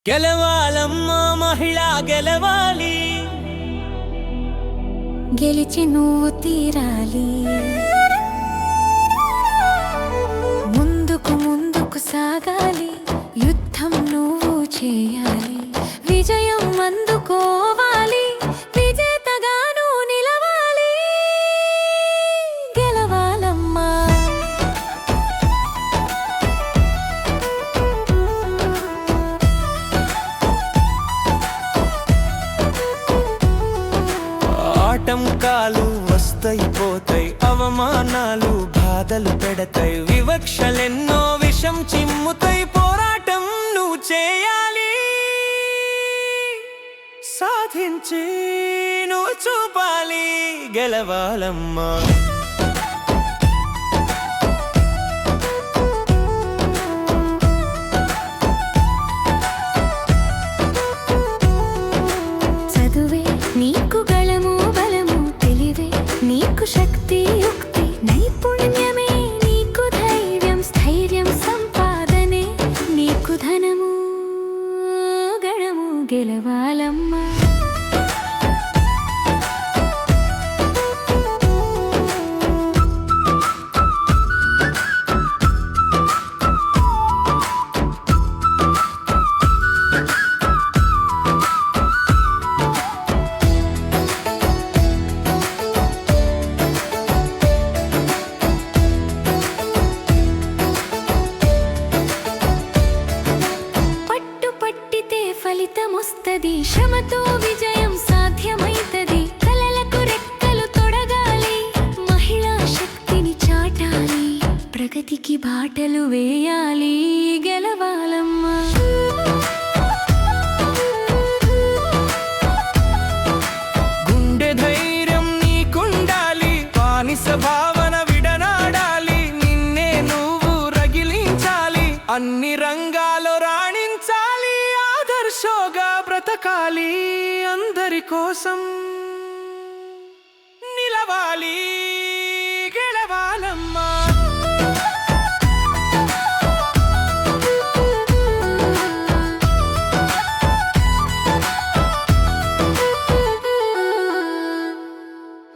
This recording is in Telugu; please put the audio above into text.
గెలవాలమ్మా మహిళా గెలవాలి, గెలిచి నువ్వు తీరాలి. ముందుకు ముందుకు సాగాలి, యుద్ధం నువ్వు చేయాలి. విజయం అందుకోవాలి, విజేతగా నువ్వు నిలవాలి. గెలవాలమ్మా ఆటంకాలు వస్తాయి పోతాయి, అవమానాలు బాధలు పెడతాయి, వివక్షలెన్నో విషం చిమ్ముతాయి. పోరాటం నువ్వు చేయాలి, సాధించి నువ్వు చూపాలి. గెలవాలమ్మా చదువే నీకు గళము బలము, తెలివే నీకు శక్తి యుక్తి, నైపుణ్యమే నీకు ధైర్యం, స్థైర్యం సంపాదనే నీకు ధనము. గళము గెలవాలమ్మా ఫలితమొస్తది, శ్రమతో విజయం సాధ్యమైతది. కలలకు రెక్కలు తొడగాలి, మహిళా శక్తిని చాటాలి, ప్రగతికి బాటలు వేయాలి. గెలవాలమ్మా గుండె ధైర్యం నీకుండాలి, బానిస భావన విడనాడాలి, నిన్నే నువ్వు రగిలించాలి, అన్ని రంగాల్లో రాణించాలి. ఆదర్శోగా బ్రతకాలి, అందరి కోసం నిలవాలి.